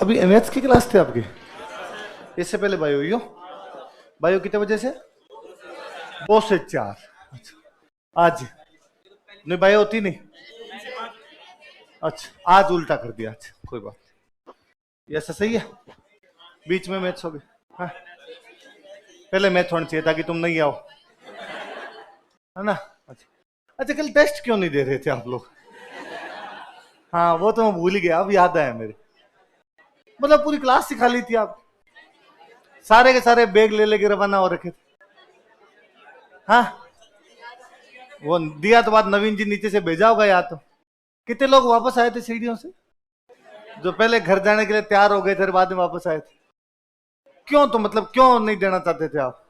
अभी मैथ्स की क्लास थी आपकी? इससे पहले बायो यो? बायो कितने बजे से? 2 से 4। अच्छा, आज नहीं बायो होती नहीं। अच्छा, आज उल्टा कर दिया। अच्छा, कोई बात नहीं, ऐसा सही है। बीच में मैथ्स हो गए। हाँ, पहले मैथ होना चाहिए ताकि तुम नहीं आओ, है ना। अच्छा अच्छा, कल टेस्ट क्यों नहीं दे रहे थे आप लोग? हाँ, वो तो मैं भूल गया, अब याद आया मेरे। मतलब पूरी क्लास सिखा ली थी आप, सारे के सारे बैग ले लेके रवाना हो रखे थे। हाँ, वो दिया तो बाद नवीन जी नीचे से भेजा होगा या तो। कितने लोग वापस आए थे सीढ़ियों से, जो पहले घर जाने के लिए तैयार हो गए थे बाद में वापस आए थे? क्यों? तो मतलब क्यों नहीं देना चाहते थे आप?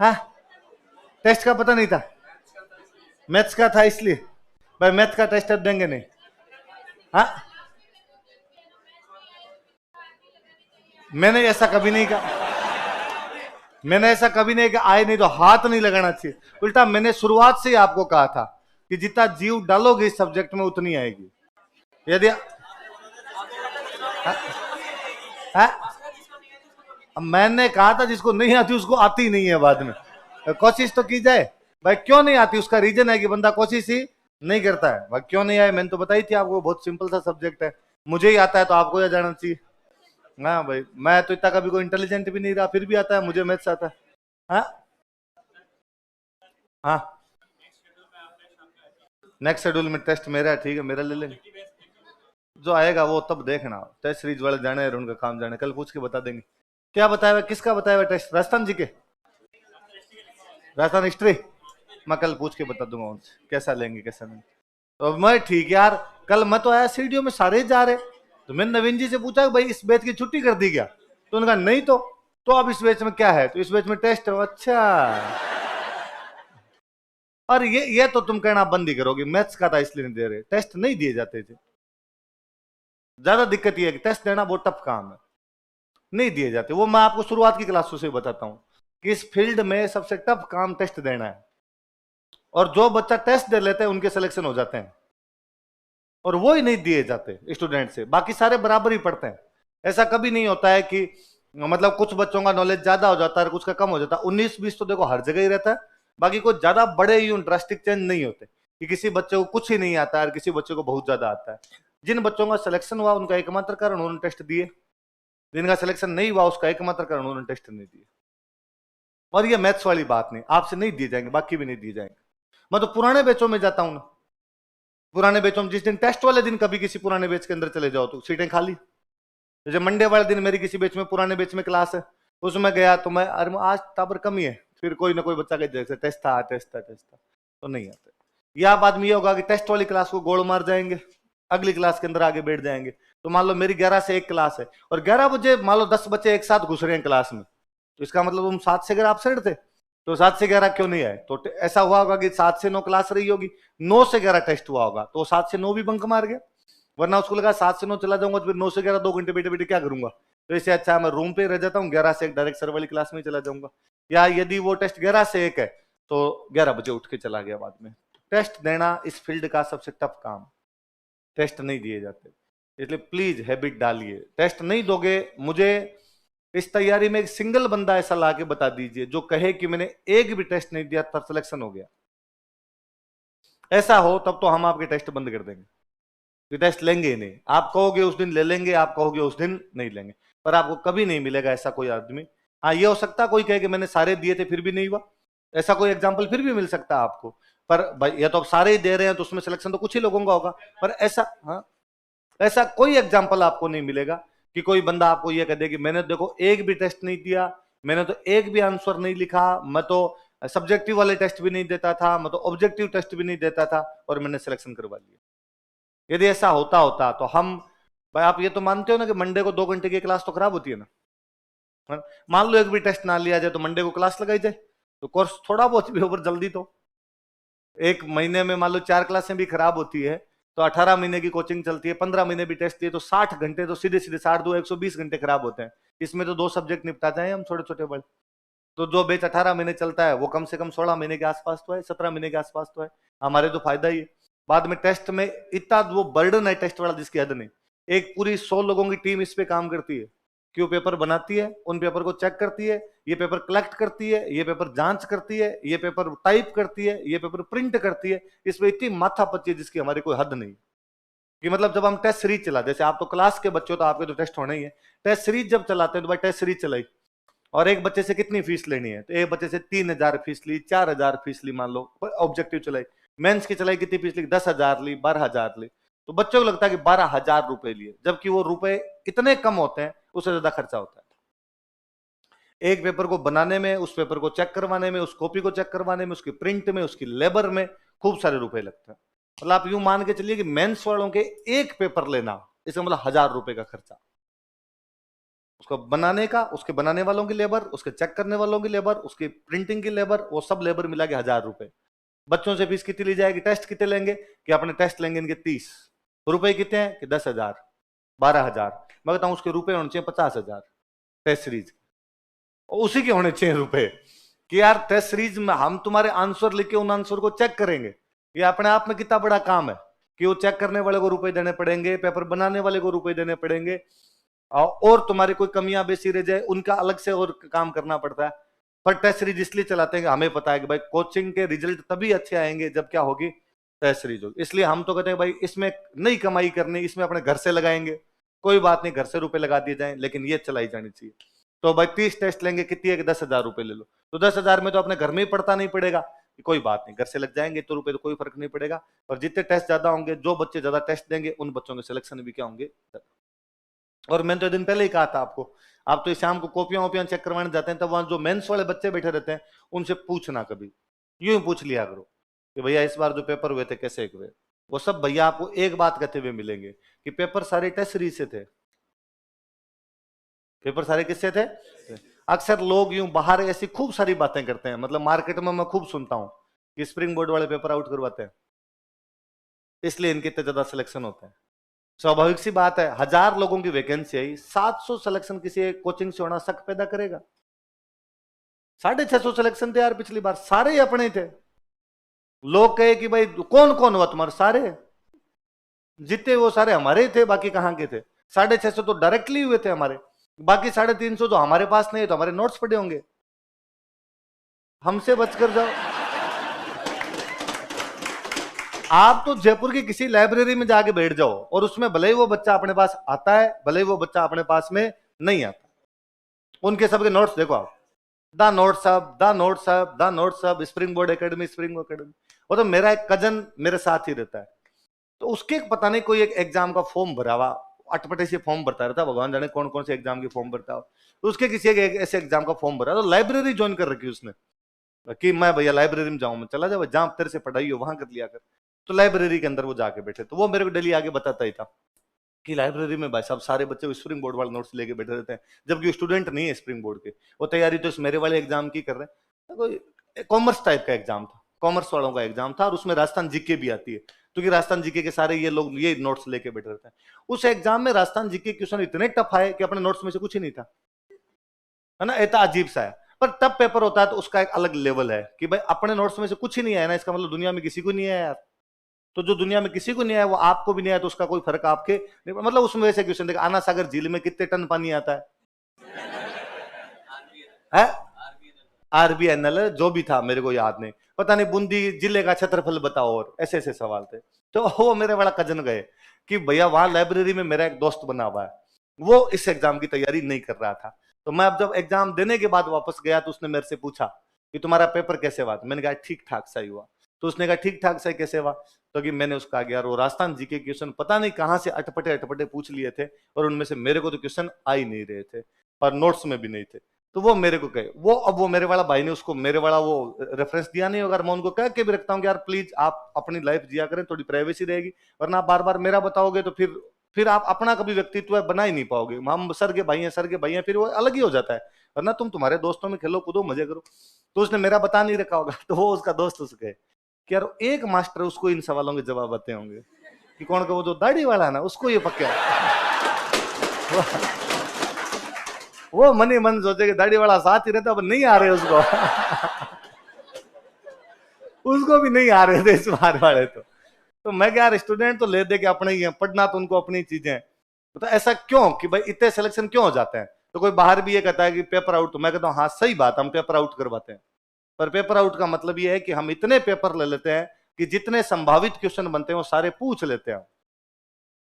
हाँ, टेस्ट का पता नहीं था, मैथ्स का था इसलिए। भाई मैथ्स का टेस्ट अब देंगे नहीं। हाँ, मैंने ऐसा कभी नहीं कहा, मैंने ऐसा कभी नहीं कहा आए नहीं तो हाथ नहीं लगाना चाहिए। उल्टा मैंने शुरुआत से ही आपको कहा था कि जितना जीव डालोगे इस सब्जेक्ट में उतनी आएगी। यदि अब मैंने कहा था जिसको नहीं आती उसको आती नहीं है बाद में, कोशिश तो की जाए। भाई क्यों नहीं आती उसका रीजन है कि बंदा कोशिश ही नहीं करता है। भाई क्यों नहीं आए मैंने तो बताई थी आपको, बहुत सिंपल सा सब्जेक्ट है। मुझे ही आता है तो आपको यह जाना चाहिए। हाँ भाई, मैं तो इतना कभी कोई इंटेलिजेंट भी नहीं रहा, फिर भी आता है मुझे, मैथ्स आता है। हाँ हाँ, नेक्स्ट शेड्यूल में टेस्ट मेरा है, ठीक है, मेरा ले लेंगे। जो आएगा वो तब देखना, टेस्ट सीरीज वाले जाने और उनका काम जाने, कल पूछ के बता देंगे। क्या बताया हुआ, किसका बताया हुआ टेस्ट? राजस्थान जी के, राजस्थान हिस्ट्री। मैं कल पूछ के बता दूंगा उनसे कैसा लेंगे कैसा नहीं। तो मैं ठीक यार, कल मैं तो आया सीढ़ियों में सारे जा रहे, तो मैंने नवीन जी से पूछा कि भाई इस बैच की छुट्टी कर दी क्या? तो उन्होंने कहा नहीं तो अब इस बैच में क्या है? तो इस बैच में टेस्ट है। अच्छा, और ये तो तुम कहना बंद ही करोगे, मैथ्स का था इसलिए नहीं दे रहे, टेस्ट नहीं दिए जाते थे। ज्यादा दिक्कत यह है कि टेस्ट देना बहुत टफ काम है, नहीं दिए जाते। वो मैं आपको शुरुआत की क्लासों से बताता हूं कि इस फील्ड में सबसे टफ काम टेस्ट देना है, और जो बच्चा टेस्ट दे लेते हैं उनके सिलेक्शन हो जाते हैं, और वो ही नहीं दिए जाते स्टूडेंट से, बाकी सारे बराबर ही पढ़ते हैं। ऐसा कभी नहीं होता है कि मतलब कुछ बच्चों का नॉलेज ज्यादा हो जाता है और कुछ का कम हो जाता है। 19-20 तो देखो हर जगह ही रहता है, बाकी कोई ज्यादा बड़े यूं ड्रास्टिक चेंज नहीं होते कि किसी बच्चे को कुछ ही नहीं आता है और किसी बच्चे को बहुत ज्यादा आता है। जिन बच्चों का सिलेक्शन हुआ उनका एकमात्र कारण उन्होंने टेस्ट दिए, जिनका सिलेक्शन नहीं हुआ उसका एकमात्र कारण उन्होंने टेस्ट नहीं दिए। और ये मैथ्स वाली बात नहीं, आपसे नहीं दिए जाएंगे, बाकी भी नहीं दिए जाएंगे। मैं तो पुराने बैचों में जाता हूं ना, पुराने बैचों में जिस दिन टेस्ट वाले दिन कभी किसी पुराने बैच के अंदर चले जाओ तो सीटें खाली। जैसे मंडे वाले दिन मेरी किसी बैच में, पुराने बैच में क्लास है, उसमें गया तो मैं, अरे आज टाबर कमी है, फिर कोई ना कोई बच्चा कह देगा टेस्ट था टेस्ट था टेस्ट था, तो नहीं आते। या बाद में ये होगा कि टेस्ट वाली क्लास को गोल मार जाएंगे, अगली क्लास के अंदर आगे बैठ जाएंगे। तो मान लो मेरी 11 से 1 क्लास है और 11 बजे मान लो 10 बच्चे एक साथ घुस रहे हैं क्लास में, तो इसका मतलब तुम 7 से 11 एब्सेंट थे, तो 7 से 11 क्यों नहीं आए? तो ऐसा हुआ होगा कि 7 से 9 क्लास रही होगी, 9 से 11 टेस्ट हुआ होगा, तो 7 से 9 भी बंक मार गया। वरना उसको लगा 7 से 9 चला जाऊंगा तो फिर 9 से 11 2 घंटे बैठे बैठे क्या करूंगा, तो इससे अच्छा मैं रूम पे रह जाता हूँ, 11 से 1 डायरेक्ट सर वाली क्लास में चला जाऊंगा। या यदि वो टेस्ट 11 से 1 है तो 11 बजे उठ के चला गया बाद में। टेस्ट देना इस फील्ड का सबसे टफ काम, टेस्ट नहीं दिए जाते, इसलिए प्लीज हैबिट डालिए। टेस्ट नहीं दोगे, मुझे इस तैयारी में एक सिंगल बंदा ऐसा लाके बता दीजिए जो कहे कि मैंने एक भी टेस्ट नहीं दिया तब सिलेक्शन हो गया। ऐसा हो तब तो हम आपके टेस्ट बंद कर देंगे, कि टेस्ट लेंगे ही नहीं। आप कहोगे उस दिन ले लेंगे, आप कहोगे उस दिन नहीं लेंगे, पर आपको कभी नहीं मिलेगा ऐसा कोई आदमी। हाँ, ये हो सकता है कोई कहे कि मैंने सारे दिए थे फिर भी नहीं हुआ, ऐसा कोई एग्जाम्पल फिर भी मिल सकता है आपको। पर भाई या तो आप सारे ही दे रहे हैं तो उसमें सिलेक्शन तो कुछ ही लोगों का होगा, पर ऐसा, हाँ, ऐसा कोई एग्जाम्पल आपको नहीं मिलेगा कि कोई बंदा आपको यह कह दे कि मैंने देखो एक भी टेस्ट नहीं दिया, मैंने तो एक भी आंसर नहीं लिखा, मैं तो सब्जेक्टिव वाले टेस्ट भी नहीं देता था, मैं तो ऑब्जेक्टिव टेस्ट भी नहीं देता था और मैंने सिलेक्शन करवा लिया। यदि ऐसा होता होता तो हम, भाई आप ये तो मानते हो ना कि मंडे को 2 घंटे की क्लास तो खराब होती है ना, हाँ? मान लो एक भी टेस्ट ना लिया जाए तो मंडे को क्लास लगाई जाए तो कोर्स थोड़ा बहुत भी ओवर जल्दी, तो एक महीने में मान लो 4 क्लासें भी खराब होती है तो 18 महीने की कोचिंग चलती है, 15 महीने भी टेस्ट दिए तो 60 घंटे तो सीधे सीधे 60 2 120 घंटे खराब होते हैं। इसमें तो 2 सब्जेक्ट निपटा जाए हम छोटे छोटे बड़े, तो जो बैच 18 महीने चलता है वो कम से कम 16 महीने के आसपास तो है, 17 महीने के आसपास तो है, हमारे तो फायदा ही है। बाद में टेस्ट में इतना वो बर्डन है टेस्ट वाला जिसकी हद नहीं। एक पूरी 100 लोगों की टीम इस पे काम करती है कि वो पेपर बनाती है, उन पेपर को चेक करती है, ये पेपर कलेक्ट करती है, ये पेपर जांच करती है, ये पेपर टाइप करती है, ये पेपर प्रिंट करती है। इसमें इतनी माथापच्ची है जिसकी हमारी कोई हद नहीं। कि मतलब जब हम टेस्ट सीरीज चला, जैसे आप तो क्लास के बच्चे हो तो आपके तो टेस्ट होने ही है, टेस्ट सीरीज जब चलाते हैं तो भाई टेस्ट सीरीज चलाई और एक बच्चे से कितनी फीस लेनी है, तो एक बच्चे से 3,000 फीस ली, 4,000 फीस ली, मान लो ऑब्जेक्टिव चलाई। मेंस की चलाई कितनी फीस ली, 10,000 ली, 12,000 ली। तो बच्चों को लगता है कि 12,000 रुपए लिए, जबकि वो रुपए इतने कम होते हैं, उससे ज्यादा खर्चा होता है एक पेपर को बनाने में, उस पेपर को चेक करवाने में, उस कॉपी को चेक करवाने में, उसकी प्रिंट में, उसकी लेबर में खूब सारे रुपए लगते हैं। मतलब आप यूं मान के चलिए कि मेंस वालों के एक पेपर लेना, इसका मतलब 1,000 रुपए का खर्चा, उसको बनाने का, उसके बनाने वालों की लेबर, उसके चेक करने वालों की लेबर, उसकी प्रिंटिंग की लेबर, वो सब लेबर मिला के 1,000 रुपए। बच्चों से फीस कितनी ली जाएगी, टेस्ट कितने लेंगे कि अपने टेस्ट लेंगे इनके 30 रुपए, कितने हैं कि 10,000, 12,000। मैं कहता हूं उसके रुपए होने चाहिए 50,000 टेस्ट सीरीज, उसी के होने चाहिए रुपए कि यार टेस्ट सीरीज में हम तुम्हारे आंसर लिखे उन आंसर को चेक करेंगे। ये अपने आप में कितना बड़ा काम है कि वो चेक करने वाले को रुपए देने पड़ेंगे, पेपर बनाने वाले को रुपए देने पड़ेंगे, और तुम्हारी कोई कमियां बेसी रह जाए उनका अलग से और काम करना पड़ता है। पर टेस्ट सीरीज इसलिए चलाते हैं कि हमें पता है कि भाई कोचिंग के रिजल्ट तभी अच्छे आएंगे जब क्या होगी, टेस्ट सीरीज होगी। इसलिए हम तो कहते हैं भाई इसमें नई कमाई करनी, इसमें अपने घर से लगाएंगे, कोई बात नहीं, घर से रुपए लगा दिए जाए, लेकिन ये चलाई जानी चाहिए। तो भाई 30 टेस्ट लेंगे, कितनी है कि 10,000 रुपए ले लो, तो 10,000 में तो अपने घर में ही पढ़ता नहीं पड़ेगा, कोई बात नहीं, घर से लग जाएंगे तो रुपए तो कोई फर्क नहीं पड़ेगा। और जितने टेस्ट ज्यादा होंगे, जो बच्चे ज्यादा टेस्ट देंगे, उन बच्चों के सिलेक्शन भी क्या होंगे। और मैंने तो दिन पहले ही कहा था आपको, आप तो शाम को कॉपियां वोपियां चेक करवाने जाते हैं, तब वहां जो मेंस वाले बच्चे बैठे रहते हैं उनसे पूछना, कभी यूं ही पूछ लिया करो कि भैया इस बार जो पेपर हुए थे कैसे हुए। वो सब भैया आपको एक बात कहते हुए मिलेंगे कि पेपर सारे टेस्ट सीरीज से थे, पेपर सारे किससे थे। अक्सर लोग यूं बाहर ऐसी खूब सारी बातें करते हैं, मतलब मार्केट में मैं खूब सुनता हूं कि स्प्रिंग बोर्ड वाले पेपर आउट करवाते हैं, इसलिए इनके इतने ज्यादा सिलेक्शन होते हैं। स्वाभाविक सी बात है, 1,000 लोगों की वैकेंसी आई, 700 सिलेक्शन किसी एक कोचिंग से होना शक पैदा करेगा। 650 सिलेक्शन थे यार पिछली बार, सारे ही अपने थे। लोग कहे कि भाई कौन कौन हुआ तुम्हारे, सारे जितने वो सारे हमारे ही थे, बाकी कहां के थे। 650 तो डायरेक्टली हुए थे हमारे, बाकी 350 तो हमारे पास नहीं है, तो हमारे नोट्स पड़े होंगे। हमसे बचकर जाओ। आप तो जयपुर की किसी लाइब्रेरी में जाके बैठ जाओ और उसमें भले ही वो बच्चा अपने पास आता है, भले ही वो बच्चा अपने पास में नहीं आता, उनके सबके नोट्स देखो आप, द नोट्स अब, द नोट्स अब, द नोट्स अब, spring board academy, spring board academy. वो तो मेरा एक कजन मेरे साथ ही रहता है, तो उसके पता नहीं कोई एक एग्जाम का फॉर्म भरा हुआ, अटपटे से फॉर्म भरता रहता, भगवान जाने कौन कौन से एग्जाम के फॉर्म भरता हो। तो उसके किसी एक ऐसे एग्जाम का फॉर्म भरा, तो लाइब्रेरी ज्वाइन कर रखी उसने कि मैं भैया लाइब्रेरी में जाऊं, मैं चला जाओ, जहां तेरे से पढ़ाई हो वहां कर लिया कर। तो लाइब्रेरी के अंदर वो जाके बैठे, तो वो मेरे को डेली आगे बताता ही था कि लाइब्रेरी में भाई साहब सारे बच्चे स्प्रिंग बोर्ड वाले नोट्स लेके बैठे रहते हैं, जबकि स्टूडेंट नहीं है स्प्रिंग बोर्ड के, वो तैयारी तो इस मेरे वाले एग्जाम की कर रहे हैं। कोई कॉमर्स टाइप का एग्जाम था, कॉमर्स वालों का एग्जाम था, और उसमें राजस्थान जीके भी आती है, क्योंकि राजस्थान जीके के सारे ये लोग ये नोट्स लेके बैठे रहते हैं। उस एग्जाम में राजस्थान जीके क्वेश्चन इतने टफ आए कि अपने नोट्स में से कुछ ही नहीं था, है ना, इतना अजीब सा है। पर तब पेपर होता है तो उसका एक अलग लेवल है कि भाई अपने नोट्स में से कुछ ही नहीं आया ना, इसका मतलब दुनिया में किसी को नहीं आया यार। तो जो दुनिया में किसी को नहीं आया वो आपको भी नहीं आया, तो उसका कोई फर्क आपके नहीं, मतलब उसमें वैसे क्वेश्चन देखा, आना सागर झील में कितने टन पानी आता है आरबीएनएल जो भी था मेरे को याद नहीं, पता नहीं बूंदी जिले का क्षेत्रफल बताओ, और ऐसे ऐसे सवाल थे। तो वो मेरे बड़ा कजन गए कि भैया वहां लाइब्रेरी में मेरा एक दोस्त बना हुआ है, वो इस एग्जाम की तैयारी नहीं कर रहा था। तो मैं अब जब एग्जाम देने के बाद वापस गया तो उसने मेरे से पूछा कि तुम्हारा पेपर कैसे हुआ, मैंने कहा ठीक ठाक सही हुआ। तो उसने कहा ठीक ठाक सही कैसे हुआ, तो कि मैंने उसका यार वो राजस्थान जी के क्वेश्चन पता नहीं कहां से अटपटे अटपटे पूछ लिए थे, और उनमें से मेरे को तो क्वेश्चन आ ही नहीं रहे थे, पर नोट्स में भी नहीं थे। तो वो मेरे को कहे, वो अब वो मेरे वाला भाई ने उसको मेरे वाला वो रेफरेंस दिया नहीं, अगर मैं उनको कह के भी रखता हूँ कि यार प्लीज आप अपनी लाइफ जिया करें, थोड़ी प्राइवेसी रहेगी, वरना आप बार बार मेरा बताओगे तो फिर आप अपना कभी व्यक्तित्व बना ही नहीं पाओगे। हम सर के भाई हैं, सर के भाई हैं, फिर वो अलग ही हो जाता है, वरना तुम तुम्हारे दोस्तों में खेलो कूदो मजे करो। तो उसने मेरा बता नहीं रखा होगा, तो वो उसका दोस्त उसके कि यार एक मास्टर उसको इन सवालों के जवाब आते होंगे कि कौन का, वो जो दाढ़ी वाला है ना उसको ये पक्का वो मन ही मन सोचे कि दाढ़ी वाला साथ ही रहता, अब नहीं आ रहे उसको उसको भी नहीं आ रहे थे इस बार वाले। तो मैं क्या यार स्टूडेंट तो ले दे के अपने ही है, पढ़ना तो उनको अपनी चीजें है। तो ऐसा क्यों कि भाई इतने सिलेक्शन क्यों हो जाते हैं? तो कोई बाहर भी ये कहता है कि पेपर आउट, तो मैं कहता हूं हाँ सही बात, हम पेपर आउट करवाते हैं, पर पेपर आउट का मतलब ये है कि हम इतने पेपर ले लेते हैं कि जितने संभावित क्वेश्चन बनते हैं वो सारे पूछ लेते हैं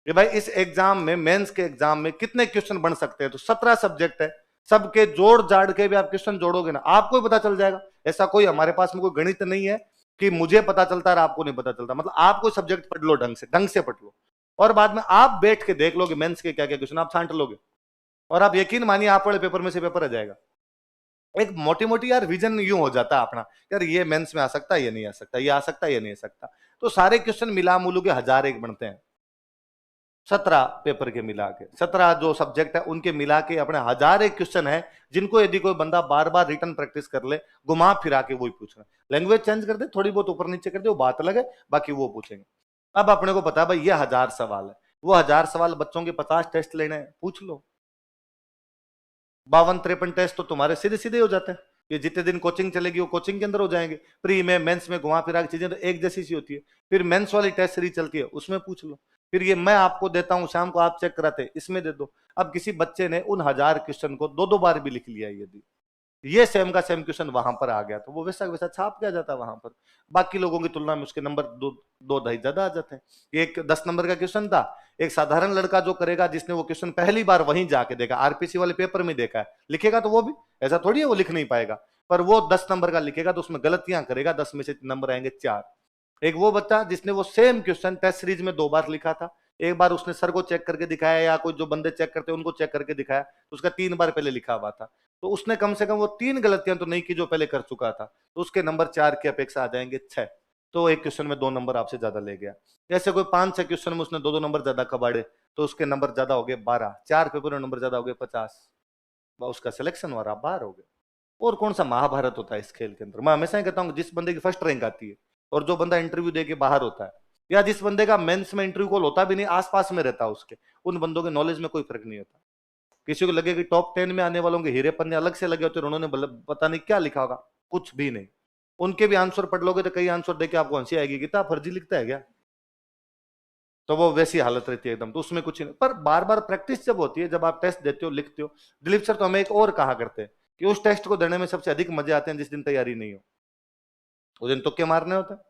कि भाई इस एग्जाम में, मेंस के एग्जाम में कितने क्वेश्चन बन सकते हैं। तो 17 सब्जेक्ट है, सबके जोड़ जाड़ के भी आप क्वेश्चन जोड़ोगे ना, आपको ही पता चल जाएगा। ऐसा कोई हमारे पास में कोई गणित नहीं है कि मुझे पता चलता है और आपको नहीं पता चलता। मतलब आप कोई सब्जेक्ट पढ़ लो, ढंग से पढ़ लो, और बाद में आप बैठ के देख लोगे मेंस के क्या क्या क्वेश्चन, आप छांट लोगे, और आप यकीन मानिए आप वाले पेपर में से पेपर आ जाएगा। एक मोटी मोटी यार विजन यूं हो जाता है अपना, यार ये मेंस में आ सकता है, ये नहीं आ सकता, ये आ सकता है, ये नहीं आ सकता। तो सारे क्वेश्चन मिला मूलू के 1001 बनते हैं, 17 पेपर के मिला के, 17 जो सब्जेक्ट है उनके मिला के अपने 1001 क्वेश्चन है, जिनको यदि कोई बंदा बार बार रिटर्न प्रैक्टिस कर ले, घुमा फिरा के वही पूछना, लैंग्वेज चेंज कर दे, थोड़ी बहुत ऊपर नीचे कर दे, वो बात अलग है, बाकी वो पूछेंगे। अब अपने को पता है भाई ये 1000 सवाल है, वो 1000 सवाल बच्चों के 50 टेस्ट लेने हैं, पूछ लो। 52-53 टेस्ट तो तुम्हारे सीधे सीधे हो जाते हैं। ये जितने दिन कोचिंग चलेगी वो कोचिंग के अंदर हो जाएंगे, प्री में मेंस में घुमा फिरा की चीजें तो एक जैसी सी होती है। फिर मेंस वाली टेस्ट सीरीज चलती है, उसमें पूछ लो। फिर ये मैं आपको देता हूं शाम को, आप चेक कराते, इसमें दे दो। अब किसी बच्चे ने उन 1000 क्वेश्चन को 2-2 बार भी लिख लिया, यदि ये सेम का सेम क्वेश्चन वहां पर आ गया तो वो वैसा वैसा छाप के आ जाता है वहां पर। बाकी लोगों की तुलना में उसके नंबर 2-2.5 ज्यादा आ जाते हैं। एक 10 नंबर का क्वेश्चन था, एक साधारण लड़का जो करेगा, जिसने वो क्वेश्चन पहली बार वहीं जाके देखा, आरपीसी वाले पेपर में देखा है, लिखेगा तो वो भी ऐसा थोड़ी है वो लिख नहीं पाएगा, पर वो 10 नंबर का लिखेगा तो उसमें गलतियां करेगा, 10 में से नंबर आएंगे 4। एक वो बच्चा जिसने वो सेम क्वेश्चन टेस्ट सीरीज में 2 बार लिखा था, एक बार उसने सर को चेक करके दिखाया या कोई जो बंदे चेक करते हैं उनको चेक करके दिखाया, तो उसका 3 बार पहले लिखा हुआ था, तो उसने कम से कम वो 3 गलतियां तो नहीं की जो पहले कर चुका था, तो उसके नंबर 4 की अपेक्षा आ जाएंगे 6। तो एक क्वेश्चन में 2 नंबर आपसे ज्यादा ले गया। जैसे कोई 5-6 क्वेश्चन में उसने 2-2 नंबर ज्यादा कबाड़े, तो उसके नंबर ज्यादा हो गए 12, 4 पेपर में नंबर ज्यादा हो गए 50, उसका सिलेक्शन हो रहा, बाहर हो गया। और कौन सा महाभारत होता है इस खेल के अंदर। मैं हमेशा ही कहता हूँ जिस बंदे की फर्स्ट रैंक आती है और जो बंदा इंटरव्यू दे के बाहर होता है, या जिस बंदे का मेंस में इंटरव्यू कॉल होता भी नहीं, आसपास में रहता है उसके, उन बंदों के नॉलेज में कोई फर्क नहीं होता। किसी को लगे कि टॉप 10 में आने वालों के हीरे पन्ने अलग से लगे होते हैं, उन्होंने पता नहीं क्या लिखा होगा, कुछ भी नहीं। उनके भी आंसर पढ़ लोगे तो कई आंसर देके आपको हंसी आएगी, कितना फर्जी लिखता है क्या, तो वो वैसी हालत रहती है एकदम। तो उसमें कुछ नहीं, पर बार बार प्रैक्टिस जब होती है, जब आप टेस्ट देते हो, लिखते हो। दिलीप सर तो हमें एक और कहा करते हैं कि उस टेस्ट को देने में सबसे अधिक मजे आते हैं जिस दिन तैयारी नहीं हो, उस दिन तुक्के मारने होते हैं,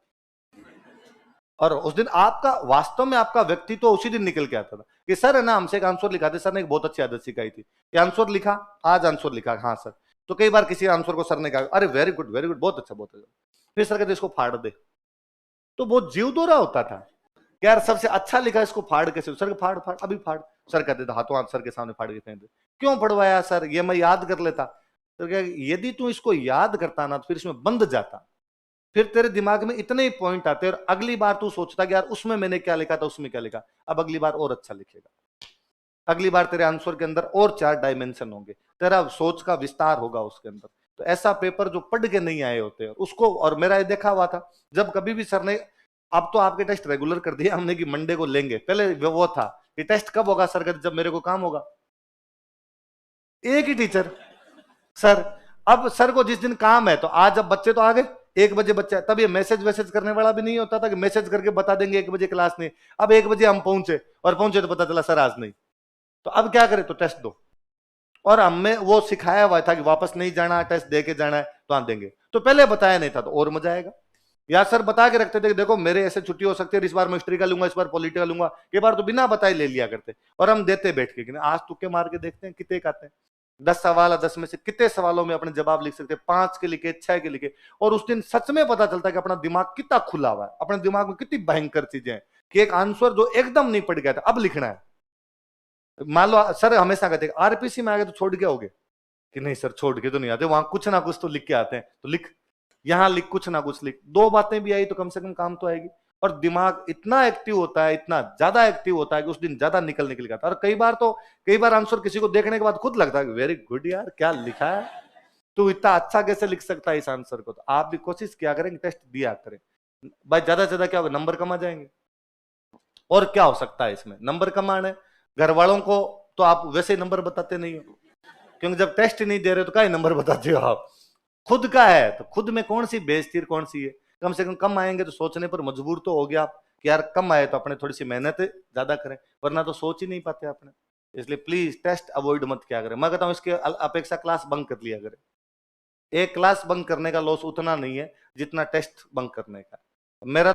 और उस दिन आपका वास्तव में आपका व्यक्तित्व तो उसी दिन निकल के आता था कि सर है ना, हमसे एक आंसर लिखा थे, सर ने एक बहुत अच्छी आदत सिखाई थी कि आंसर लिखा, आज आंसर लिखा, हाँ सर। तो कई बार किसी आंसर को सर ने कहा अरे वेरी गुड वेरी गुड, बहुत अच्छा बहुत अच्छा, फिर सर कहते इसको फाड़ दे, तो बहुत जीव दौरा होता था कि यार सबसे अच्छा लिखा, इसको फाड़ कैसे, सर फाड़ फाड़ अभी फाड़, सर कहते थे हाथों हाथ सर के सामने फाड़ के फेंक दे। क्यों पढ़वाया सर, ये मैं याद कर लेता। तो क्या यदि तू इसको याद करता ना तो फिर इसमें बंद जाता, फिर तेरे दिमाग में इतने ही पॉइंट आते और अगली बार तू सोचता कि यार उसमें मैंने क्या लिखा था, उसमें क्या लिखा, अब अगली बार और अच्छा लिखेगा, अगली बार तेरे आंसर के अंदर और 4 डायमेंशन होंगे, तेरा सोच का विस्तार होगा उसके अंदर। तो ऐसा पेपर जो पढ़ के नहीं आए होते उसको, और मेरा ये देखा हुआ था जब कभी भी सर ने, अब तो आपके टेस्ट रेगुलर कर दिया हमने कि मंडे को लेंगे, पहले वो था कि टेस्ट कब होगा सर का, जब मेरे को काम होगा। एक ही टीचर सर, अब सर को जिस दिन काम है, तो आज अब बच्चे तो आ गए 1 बजे बच्चे, तब ये मैसेज वैसेज करने वाला भी नहीं होता था कि मैसेज करके बता देंगे 1 बजे क्लास नहीं। अब 1 बजे हम पहुंचे, और पहुंचे तो पता चला सर आज नहीं, तो अब क्या करें, तो टेस्ट दो। और हमें वो सिखाया हुआ था कि वापस नहीं जाना, टेस्ट दे के जाना है, तो हाँ देंगे। तो पहले बताया नहीं था तो और मजा आएगा। या सर बता के रखते थे कि देखो मेरे ऐसे छुट्टी हो सकती है, इस बार मैं हिस्ट्री का लूंगा, इस बार पॉलिटिकल लूंगा, कई बार तो बिना बताए ले लिया करते, और हम देते बैठ के कि आज तुक्के मार के देखते हैं कितने आते हैं। 10 सवाल, 10 में से कितने सवालों में अपने जवाब लिख सकते हैं, 5 के लिखे, 6 के लिखे। और उस दिन सच में पता चलता है कि अपना दिमाग कितना खुला हुआ है, अपने दिमाग में कितनी भयंकर चीजें हैं कि एक आंसर जो एकदम नहीं पड़ गया था अब लिखना है। मान लो सर हमेशा कहते हैं आरपीसी में आ गए तो छोड़ के आओगे, कि नहीं सर छोड़ के तो नहीं आते, वहां कुछ ना कुछ तो लिख के आते हैं, तो लिख, यहां लिख, कुछ ना कुछ लिख, 2 बातें भी आई तो कम से कम काम तो आएगी। और दिमाग इतना एक्टिव होता है, इतना ज्यादा एक्टिव होता है कि उस दिन ज्यादा निकल के आता है। और कई बार आंसर किसी को देखने के बाद खुद लगता है वेरी गुड यार, क्या लिखा है, तू इतना अच्छा कैसे लिख सकता है इस आंसर को। तो आप भी कोशिश किया करें, टेस्ट दिया करें भाई, ज्यादा से ज्यादा क्या होगा, नंबर कम आ जाएंगे। और क्या हो सकता है इसमें, नंबर कमाने। घर वालों को तो आप वैसे ही नंबर बताते नहीं हो, क्योंकि जब टेस्ट नहीं दे रहे तो क्या नंबर बताते हो आप। खुद का है तो खुद में कौन सी बेइज्जती, कौन सी है, कम से कम आएंगे तो सोचने पर मजबूर तो हो गया आप कि यार कम आए तो अपने थोड़ी सी मेहनत ज्यादा करें, वरना तो सोच ही नहीं पाते अपने। इसलिए प्लीज टेस्ट अवॉइड मत क्या करें। मैं कहता हूँ इसके अपेक्षा क्लास बंक कर लिया करें। एक क्लास बंक करने का लॉस उतना नहीं है जितना टेस्ट बंक करने का। मेरा